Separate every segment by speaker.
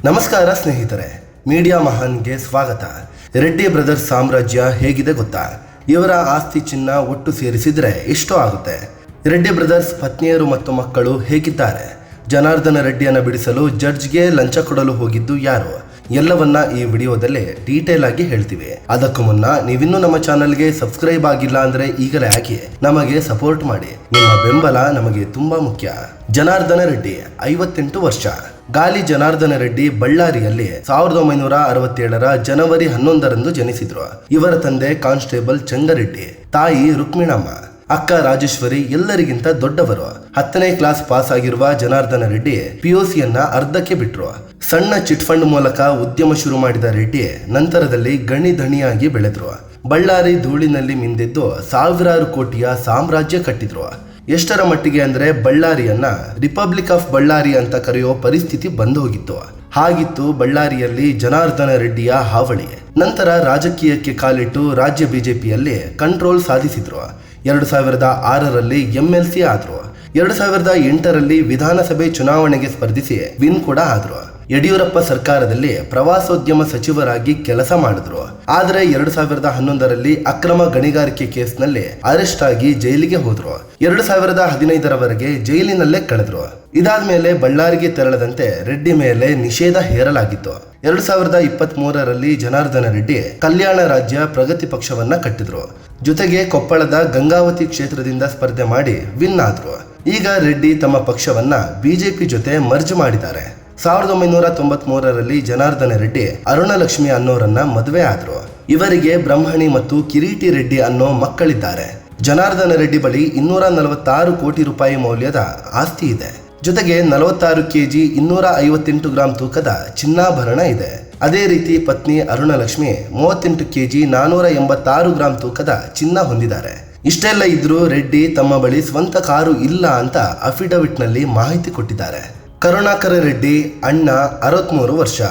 Speaker 1: ನಮಸ್ಕಾರ ಸ್ನೇಹಿತರೆ, ಮೀಡಿಯಾ ಮಹಾನ್ಗೆ ಸ್ವಾಗತ. ರೆಡ್ಡಿ ಬ್ರದರ್ಸ್ ಸಾಮ್ರಾಜ್ಯ ಹೇಗಿದೆ ಗೊತ್ತಾ? ಇವರ ಆಸ್ತಿ ಚಿನ್ನ ಒಟ್ಟು ಸೇರಿಸಿದ್ರೆ ಎಷ್ಟು ಆಗುತ್ತೆ? ರೆಡ್ಡಿ ಬ್ರದರ್ಸ್ ಪತ್ನಿಯರು ಮತ್ತು ಮಕ್ಕಳು ಹೇಗಿದ್ದಾರೆ? ಜನಾರ್ದನ ರೆಡ್ಡಿಯನ್ನು ಬಿಡಿಸಲು ಜಡ್ಜ್ಗೆ ಲಂಚ ಕೊಡಲು ಹೋಗಿದ್ದು ಯಾರು? ಎಲ್ಲವನ್ನ ಈ ವಿಡಿಯೋದಲ್ಲಿ ಡೀಟೇಲ್ ಆಗಿ ಹೇಳ್ತೀವಿ. ಅದಕ್ಕೂ ಮುನ್ನ ನೀವಿನ್ನೂ ನಮ್ಮ ಚಾನಲ್ಗೆ ಸಬ್ಸ್ಕ್ರೈಬ್ ಆಗಿಲ್ಲ ಅಂದ್ರೆ ಈಗಲೇ ಆಗಿ ನಮಗೆ ಸಪೋರ್ಟ್ ಮಾಡಿ. ನಿಮ್ಮ ಬೆಂಬಲ ನಮಗೆ ತುಂಬಾ ಮುಖ್ಯ. ಜನಾರ್ದನ ರೆಡ್ಡಿ 58 ವರ್ಷ. ಗಾಲಿ ಜನಾರ್ದನ ರೆಡ್ಡಿ ಬಳ್ಳಾರಿಯಲ್ಲಿ 1967ರ ಜನವರಿ 11ರಂದು ಜನಿಸಿದ್ರು. ಇವರ ತಂದೆ ಕಾನ್ಸ್ಟೇಬಲ್ ಚಂಗರೆಡ್ಡಿ, ತಾಯಿ ರುಕ್ಮಿಣಮ್ಮ, ಅಕ್ಕ ರಾಜೇಶ್ವರಿ ಎಲ್ಲರಿಗಿಂತ ದೊಡ್ಡವರು. 10ನೇ ಕ್ಲಾಸ್ ಪಾಸ್ ಆಗಿರುವ ಜನಾರ್ದನ ರೆಡ್ಡಿ PUCಯನ್ನ ಅರ್ಧಕ್ಕೆ ಬಿಟ್ರು. ಸಣ್ಣ ಚಿಟ್ ಫಂಡ್ ಮೂಲಕ ಉದ್ಯಮ ಶುರು ಮಾಡಿದ ರೆಡ್ಡಿ ನಂತರದಲ್ಲಿ ಗಣಿ ಧಣಿಯಾಗಿ ಬೆಳೆದ್ರು. ಬಳ್ಳಾರಿ ಧೂಳಿನಲ್ಲಿ ಮಿಂದೆದ್ದು ಸಾವಿರಾರು ಕೋಟಿಯ ಸಾಮ್ರಾಜ್ಯ ಕಟ್ಟಿದ್ರು. ಎಷ್ಟರ ಮಟ್ಟಿಗೆ ಅಂದ್ರೆ ಬಳ್ಳಾರಿಯನ್ನ ರಿಪಬ್ಲಿಕ್ ಆಫ್ ಬಳ್ಳಾರಿ ಅಂತ ಕರೆಯೋ ಪರಿಸ್ಥಿತಿ ಬಂದು ಹೋಗಿತ್ತು. ಹಾಗಿತ್ತು ಬಳ್ಳಾರಿಯಲ್ಲಿ ಜನಾರ್ದನ ರೆಡ್ಡಿಯ ಹಾವಳಿ. ನಂತರ ರಾಜಕೀಯಕ್ಕೆ ಕಾಲಿಟ್ಟು ರಾಜ್ಯ ಬಿಜೆಪಿಯಲ್ಲಿ ಕಂಟ್ರೋಲ್ ಸಾಧಿಸಿದ್ರು. 2006ರಲ್ಲಿ MLC ಆದ್ರು. 2008ರಲ್ಲಿ ವಿಧಾನಸಭೆ ಚುನಾವಣೆಗೆ ಸ್ಪರ್ಧಿಸಿ ವಿನ್ ಕೂಡ ಆದ್ರು. ಯಡಿಯೂರಪ್ಪ ಸರ್ಕಾರದಲ್ಲಿ ಪ್ರವಾಸೋದ್ಯಮ ಸಚಿವರಾಗಿ ಕೆಲಸ ಮಾಡಿದ್ರು. ಆದರೆ 2011ರಲ್ಲಿ ಅಕ್ರಮ ಗಣಿಗಾರಿಕೆ ಕೇಸ್ನಲ್ಲಿ ಅರೆಸ್ಟ್ ಆಗಿ ಜೈಲಿಗೆ ಹೋದ್ರು. 2015ರವರೆಗೆ ಜೈಲಿನಲ್ಲೇ ಕಳೆದ್ರು. ಇದಾದ್ಮೇಲೆ ಬಳ್ಳಾರಿಗೆ ತೆರಳದಂತೆ ರೆಡ್ಡಿ ಮೇಲೆ ನಿಷೇಧ ಹೇರಲಾಗಿತ್ತು. 2023ರಲ್ಲಿ ಜನಾರ್ದನ ರೆಡ್ಡಿ ಕಲ್ಯಾಣ ರಾಜ್ಯ ಪ್ರಗತಿ ಪಕ್ಷವನ್ನ ಕಟ್ಟಿದ್ರು. ಜೊತೆಗೆ ಕೊಪ್ಪಳದ ಗಂಗಾವತಿ ಕ್ಷೇತ್ರದಿಂದ ಸ್ಪರ್ಧೆ ಮಾಡಿ ವಿನ್ ಆದ್ರು. ಈಗ ರೆಡ್ಡಿ ತಮ್ಮ ಪಕ್ಷವನ್ನ ಬಿಜೆಪಿ ಜೊತೆ ಮರ್ಜ್ ಮಾಡಿದ್ದಾರೆ. 1993ರಲ್ಲಿ ಜನಾರ್ದನ ರೆಡ್ಡಿ ಅರುಣಲಕ್ಷ್ಮಿ ಅನ್ನೋರನ್ನ ಮದುವೆ ಆದ್ರು. ಇವರಿಗೆ ಬ್ರಹ್ಮಣಿ ಮತ್ತು ಕಿರೀಟಿ ರೆಡ್ಡಿ ಅನ್ನೋ ಮಕ್ಕಳಿದ್ದಾರೆ. ಜನಾರ್ದನ ರೆಡ್ಡಿ ಬಳಿ 246 ಕೋಟಿ ರೂಪಾಯಿ ಮೌಲ್ಯದ ಆಸ್ತಿ ಇದೆ. ಜೊತೆಗೆ 46 kg 258 ಗ್ರಾಂ ತೂಕದ ಚಿನ್ನಾಭರಣ ಇದೆ. ಅದೇ ರೀತಿ ಪತ್ನಿ ಅರುಣಲಕ್ಷ್ಮಿ 38 kg 486 ಗ್ರಾಂ ತೂಕದ ಚಿನ್ನ ಹೊಂದಿದ್ದಾರೆ. ಇಷ್ಟೆಲ್ಲ ಇದ್ರೂ ರೆಡ್ಡಿ ತಮ್ಮ ಬಳಿ ಸ್ವಂತ ಕಾರು ಇಲ್ಲ ಅಂತ ಅಫಿಡವಿಟ್ ನಲ್ಲಿ ಮಾಹಿತಿ ಕೊಟ್ಟಿದ್ದಾರೆ. ಕರುಣಾಕರ ರೆಡ್ಡಿ ಅಣ್ಣ 63 ವರ್ಷ.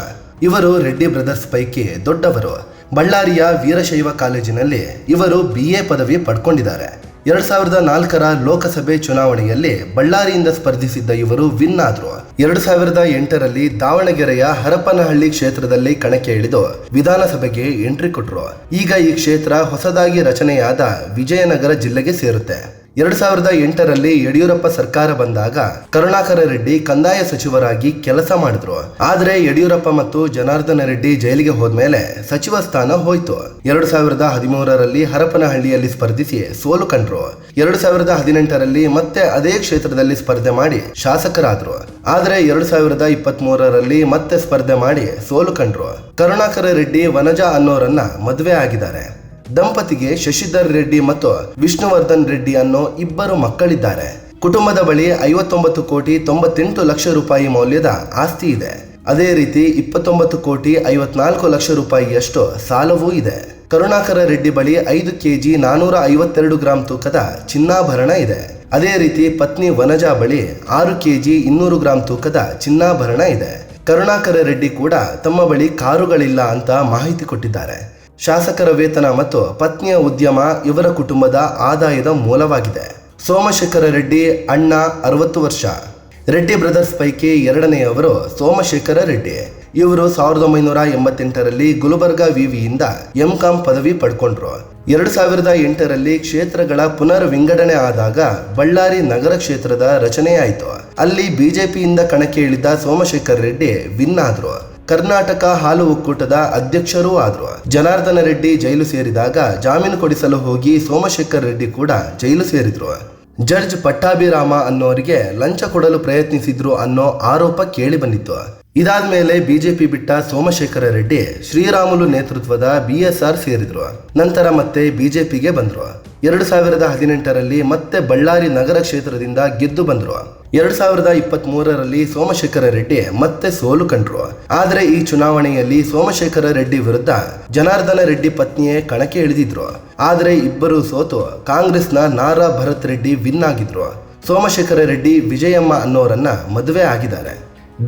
Speaker 1: ಇವರು ರೆಡ್ಡಿ ಬ್ರದರ್ಸ್ ಪೈಕಿ ದೊಡ್ಡವರು. ಬಳ್ಳಾರಿಯ ವೀರಶೈವ ಕಾಲೇಜಿನಲ್ಲಿ ಇವರು BA ಪದವಿ ಪಡ್ಕೊಂಡಿದ್ದಾರೆ. 2004ರ ಲೋಕಸಭೆ ಚುನಾವಣೆಯಲ್ಲಿ ಬಳ್ಳಾರಿಯಿಂದ ಸ್ಪರ್ಧಿಸಿದ್ದ ಇವರು ವಿನ್ ಆದ್ರು. 2008ರಲ್ಲಿ ದಾವಣಗೆರೆಯ ಹರಪನಹಳ್ಳಿ ಕ್ಷೇತ್ರದಲ್ಲಿ ಕಣಕ್ಕೆ ಇಳಿದು ವಿಧಾನಸಭೆಗೆ ಎಂಟ್ರಿ ಕೊಟ್ರು. ಈಗ ಈ ಕ್ಷೇತ್ರ ಹೊಸದಾಗಿ ರಚನೆಯಾದ ವಿಜಯನಗರ ಜಿಲ್ಲೆಗೆ ಸೇರುತ್ತೆ. 2008ರಲ್ಲಿ ಯಡಿಯೂರಪ್ಪ ಸರ್ಕಾರ ಬಂದಾಗ ಕರುಣಾಕರ ರೆಡ್ಡಿ ಕಂದಾಯ ಸಚಿವರಾಗಿ ಕೆಲಸ ಮಾಡಿದ್ರು. ಆದ್ರೆ ಯಡಿಯೂರಪ್ಪ ಮತ್ತು ಜನಾರ್ದನ ರೆಡ್ಡಿ ಜೈಲಿಗೆ ಹೋದ್ಮೇಲೆ ಸಚಿವ ಸ್ಥಾನ ಹೋಯ್ತು. 2013ರಲ್ಲಿ ಹರಪನಹಳ್ಳಿಯಲ್ಲಿ ಸ್ಪರ್ಧಿಸಿ ಸೋಲು ಕಂಡ್ರು. 2018ರಲ್ಲಿ ಮತ್ತೆ ಅದೇ ಕ್ಷೇತ್ರದಲ್ಲಿ ಸ್ಪರ್ಧೆ ಮಾಡಿ ಶಾಸಕರಾದ್ರು. ಆದ್ರೆ 2023ರಲ್ಲಿ ಮತ್ತೆ ಸ್ಪರ್ಧೆ ಮಾಡಿ ಸೋಲು ಕಂಡ್ರು. ಕರುಣಾಕರ ರೆಡ್ಡಿ ವನಜಾ ಅನ್ನೋರನ್ನ ಮದುವೆ ಆಗಿದ್ದಾರೆ. ದಂಪತಿಗೆ ಶಶಿಧರ್ ರೆಡ್ಡಿ ಮತ್ತು ವಿಷ್ಣುವರ್ಧನ್ ರೆಡ್ಡಿ ಅನ್ನೋ ಇಬ್ಬರು ಮಕ್ಕಳಿದ್ದಾರೆ. ಕುಟುಂಬದ ಬಳಿ 59 ಕೋಟಿ 98 ಲಕ್ಷ ರೂಪಾಯಿ ಮೌಲ್ಯದ ಆಸ್ತಿ ಇದೆ. ಅದೇ ರೀತಿ 29 ಕೋಟಿ 54 ಲಕ್ಷ ರೂಪಾಯಿಯಷ್ಟು ಸಾಲವೂ ಇದೆ. ಕರುಣಾಕರ ರೆಡ್ಡಿ ಬಳಿ 5 kg 452 ಗ್ರಾಂ ತೂಕದ ಚಿನ್ನಾಭರಣ ಇದೆ. ಅದೇ ರೀತಿ ಪತ್ನಿ ವನಜಾ ಬಳಿ 6 kg 200 ಗ್ರಾಂ ತೂಕದ ಚಿನ್ನಾಭರಣ ಇದೆ. ಕರುಣಾಕರ ರೆಡ್ಡಿ ಕೂಡ ತಮ್ಮ ಬಳಿ ಕಾರುಗಳಿಲ್ಲ ಅಂತ ಮಾಹಿತಿ ಕೊಟ್ಟಿದ್ದಾರೆ. ಶಾಸಕರ ವೇತನ ಮತ್ತು ಪತ್ನಿಯ ಉದ್ಯಮ ಇವರ ಕುಟುಂಬದ ಆದಾಯದ ಮೂಲವಾಗಿದೆ. ಸೋಮಶೇಖರ ರೆಡ್ಡಿ ಅಣ್ಣ 60 ವರ್ಷ. ರೆಡ್ಡಿ ಬ್ರದರ್ಸ್ ಪೈಕಿ ಎರಡನೆಯವರು ಸೋಮಶೇಖರ ರೆಡ್ಡಿ. ಇವರು 1988ರಲ್ಲಿ ಗುಲ್ಬರ್ಗಾ ವಿವಿಯಿಂದ MCom ಪದವಿ ಪಡ್ಕೊಂಡ್ರು. 2008ರಲ್ಲಿ ಕ್ಷೇತ್ರಗಳ ಪುನರ್ ವಿಂಗಡಣೆ ಆದಾಗ ಬಳ್ಳಾರಿ ನಗರ ಕ್ಷೇತ್ರದ ರಚನೆಯಾಯಿತು. ಅಲ್ಲಿ ಬಿಜೆಪಿಯಿಂದ ಕಣಕ್ಕೆ ಇಳಿದ ಸೋಮಶೇಖರ ರೆಡ್ಡಿ ವಿನ್ ಆದ್ರು. ಕರ್ನಾಟಕ ಹಾಲು ಒಕ್ಕೂಟದ ಅಧ್ಯಕ್ಷರೂ ಆದ್ರು. ಜನಾರ್ದನ ರೆಡ್ಡಿ ಜೈಲು ಸೇರಿದಾಗ ಜಾಮೀನು ಕೊಡಿಸಲು ಹೋಗಿ ಸೋಮಶೇಖರ್ ರೆಡ್ಡಿ ಕೂಡ ಜೈಲು ಸೇರಿದ್ರು. ಜಡ್ಜ್ ಪಟ್ಟಾಭಿರಾಮ ಅನ್ನೋರಿಗೆ ಲಂಚ ಕೊಡಲು ಪ್ರಯತ್ನಿಸಿದ್ರು ಅನ್ನೋ ಆರೋಪ ಕೇಳಿ ಬಂದಿತ್ತು. ಇದಾದ್ಮೇಲೆ ಬಿಜೆಪಿ ಬಿಟ್ಟ ಸೋಮಶೇಖರ ರೆಡ್ಡಿ ಶ್ರೀರಾಮುಲು ನೇತೃತ್ವದ BSR ಸೇರಿದ್ರು. ನಂತರ ಮತ್ತೆ ಬಿಜೆಪಿಗೆ ಬಂದ್ರು. 2018ರಲ್ಲಿ ಮತ್ತೆ ಬಳ್ಳಾರಿ ನಗರ ಕ್ಷೇತ್ರದಿಂದ ಗೆದ್ದು ಬಂದ್ರು. 2023ರಲ್ಲಿ ಸೋಮಶೇಖರ ರೆಡ್ಡಿ ಮತ್ತೆ ಸೋಲು ಕಂಡ್ರು. ಆದ್ರೆ ಈ ಚುನಾವಣೆಯಲ್ಲಿ ಸೋಮಶೇಖರ ರೆಡ್ಡಿ ವಿರುದ್ಧ ಜನಾರ್ದನ ರೆಡ್ಡಿ ಪತ್ನಿಯೇ ಕಣಕ್ಕೆ ಇಳಿದಿದ್ರು. ಆದ್ರೆ ಇಬ್ಬರು ಸೋತು ಕಾಂಗ್ರೆಸ್ನ ನಾರಾ ಭರತ್ ರೆಡ್ಡಿ ವಿನ್ ಆಗಿದ್ರು. ಸೋಮಶೇಖರ ರೆಡ್ಡಿ ವಿಜಯಮ್ಮ ಅನ್ನೋರನ್ನ ಮದುವೆ ಆಗಿದ್ದಾರೆ.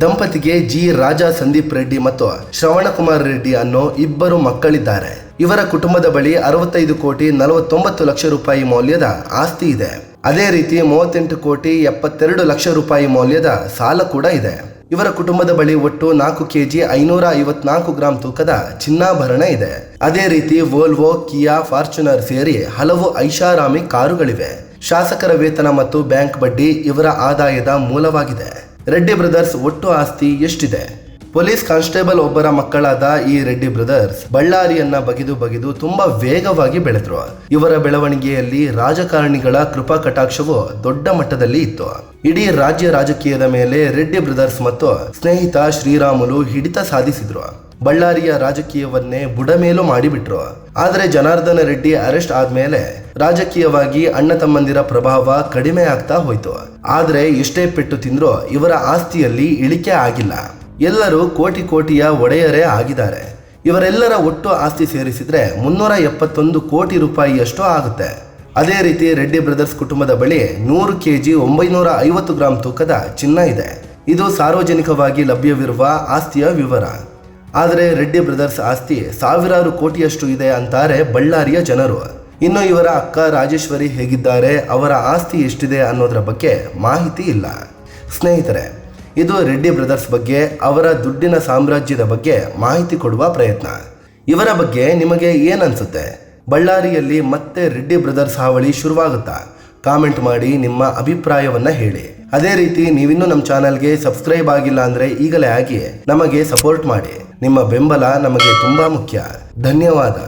Speaker 1: ದಂಪತಿಗೆ G ರಾಜಾ ಸಂದೀಪ್ ರೆಡ್ಡಿ ಮತ್ತು ಶ್ರವಣಕುಮಾರ್ ರೆಡ್ಡಿ ಅನ್ನೋ ಇಬ್ಬರು ಮಕ್ಕಳಿದ್ದಾರೆ. ಇವರ ಕುಟುಂಬದ ಬಳಿ 65 ಕೋಟಿ 49 ಲಕ್ಷ ರೂಪಾಯಿ ಮೌಲ್ಯದ ಆಸ್ತಿ ಇದೆ. ಅದೇ ರೀತಿ 38 ಕೋಟಿ 72 ಲಕ್ಷ ರೂಪಾಯಿ ಮೌಲ್ಯದ ಸಾಲ ಕೂಡ ಇದೆ. ಇವರ ಕುಟುಂಬದ ಬಳಿ ಒಟ್ಟು 4 ಕೆಜಿ 554 ಗ್ರಾಂ ತೂಕದ ಚಿನ್ನಾಭರಣ ಇದೆ. ಅದೇ ರೀತಿ ವೋಲ್ವೋ, ಕಿಯಾ, ಫಾರ್ಚುನರ್ ಸೇರಿ ಹಲವು ಐಷಾರಾಮಿ ಕಾರುಗಳಿವೆ. ಶಾಸಕರ ವೇತನ ಮತ್ತು ಬ್ಯಾಂಕ್ ಬಡ್ಡಿ ಇವರ ಆದಾಯದ ಮೂಲವಾಗಿದೆ. ರೆಡ್ಡಿ ಬ್ರದರ್ಸ್ ಒಟ್ಟು ಆಸ್ತಿ ಎಷ್ಟಿದೆ? ಪೊಲೀಸ್ ಕಾನ್ಸ್ಟೇಬಲ್ ಒಬ್ಬರ ಮಕ್ಕಳಾದ ಈ ರೆಡ್ಡಿ ಬ್ರದರ್ಸ್ ಬಳ್ಳಾರಿಯನ್ನ ಬಗೆದು ತುಂಬಾ ವೇಗವಾಗಿ ಬೆಳೆದ್ರು. ಇವರ ಬೆಳವಣಿಗೆಯಲ್ಲಿ ರಾಜಕಾರಣಿಗಳ ಕೃಪಾ ಕಟಾಕ್ಷವು ದೊಡ್ಡ ಮಟ್ಟದಲ್ಲಿ ಇತ್ತು. ಇಡೀ ರಾಜ್ಯ ರಾಜಕೀಯದ ಮೇಲೆ ರೆಡ್ಡಿ ಬ್ರದರ್ಸ್ ಮತ್ತು ಸ್ನೇಹಿತ ಶ್ರೀರಾಮುಲು ಹಿಡಿತ ಸಾಧಿಸಿದ್ರು. ಬಳ್ಳಾರಿಯ ರಾಜಕೀಯವನ್ನೇ ಬುಡಮೇಲು ಮಾಡಿಬಿಟ್ರು. ಆದರೆ ಜನಾರ್ದನ ರೆಡ್ಡಿ ಅರೆಸ್ಟ್ ಆದ್ಮೇಲೆ ರಾಜಕೀಯವಾಗಿ ಅಣ್ಣ ತಮ್ಮಂದಿರ ಪ್ರಭಾವ ಕಡಿಮೆ ಆಗ್ತಾ ಹೋಯ್ತು. ಆದ್ರೆ ಎಷ್ಟೇ ಪೆಟ್ಟು ತಿಂದ್ರೂ ಇವರ ಆಸ್ತಿಯಲ್ಲಿ ಇಳಿಕೆ ಆಗಿಲ್ಲ. ಎಲ್ಲರೂ ಕೋಟಿಯ ಒಡೆಯರೇ ಆಗಿದ್ದಾರೆ. ಇವರೆಲ್ಲರ ಒಟ್ಟು ಆಸ್ತಿ ಸೇರಿಸಿದ್ರೆ 371 ಕೋಟಿ ರೂಪಾಯಿಯಷ್ಟು ಆಗುತ್ತೆ. ಅದೇ ರೀತಿ ರೆಡ್ಡಿ ಬ್ರದರ್ಸ್ ಕುಟುಂಬದ ಬಳಿ 100 ಕೆಜಿ 950 ಗ್ರಾಂ ತೂಕದ ಚಿನ್ನ ಇದೆ. ಇದು ಸಾರ್ವಜನಿಕವಾಗಿ ಲಭ್ಯವಿರುವ ಆಸ್ತಿಯ ವಿವರ. ಆದರೆ ರೆಡ್ಡಿ ಬ್ರದರ್ಸ್ ಆಸ್ತಿ ಸಾವಿರಾರು ಕೋಟಿಯಷ್ಟು ಇದೆ ಅಂತಾರೆ ಬಳ್ಳಾರಿಯ ಜನರು. ಇನ್ನು ಇವರ ಅಕ್ಕ ರಾಜೇಶ್ವರಿ ಹೇಗಿದ್ದಾರೆ, ಅವರ ಆಸ್ತಿ ಎಷ್ಟಿದೆ ಅನ್ನೋದರ ಬಗ್ಗೆ ಮಾಹಿತಿ ಇಲ್ಲ. ಸ್ನೇಹಿತರೆ, ಇದು ರೆಡ್ಡಿ ಬ್ರದರ್ಸ್ ಬಗ್ಗೆ, ಅವರ ದುಡ್ಡಿನ ಸಾಮ್ರಾಜ್ಯದ ಬಗ್ಗೆ ಮಾಹಿತಿ ಕೊಡುವ ಪ್ರಯತ್ನ. ಇವರ ಬಗ್ಗೆ ನಿಮಗೆ ಏನನ್ಸುತ್ತೆ? ಬಳ್ಳಾರಿಯಲ್ಲಿ ಮತ್ತೆ ರೆಡ್ಡಿ ಬ್ರದರ್ಸ್ ಹಾವಳಿ ಶುರುವಾಗುತ್ತಾ? ಕಾಮೆಂಟ್ ಮಾಡಿ ನಿಮ್ಮ ಅಭಿಪ್ರಾಯವನ್ನ ಹೇಳಿ. ಅದೇ ರೀತಿ ನೀವಿನ್ನೂ ನಮ್ಮ ಚಾನಲ್ಗೆ ಸಬ್ಸ್ಕ್ರೈಬ್ ಆಗಿಲ್ಲ ಅಂದ್ರೆ ಈಗಲೇ ಆಗಿ ನಮಗೆ ಸಪೋರ್ಟ್ ಮಾಡಿ. ನಿಮ್ಮ ಬೆಂಬಲ ನಮಗೆ ತುಂಬಾ ಮುಖ್ಯ. ಧನ್ಯವಾದ.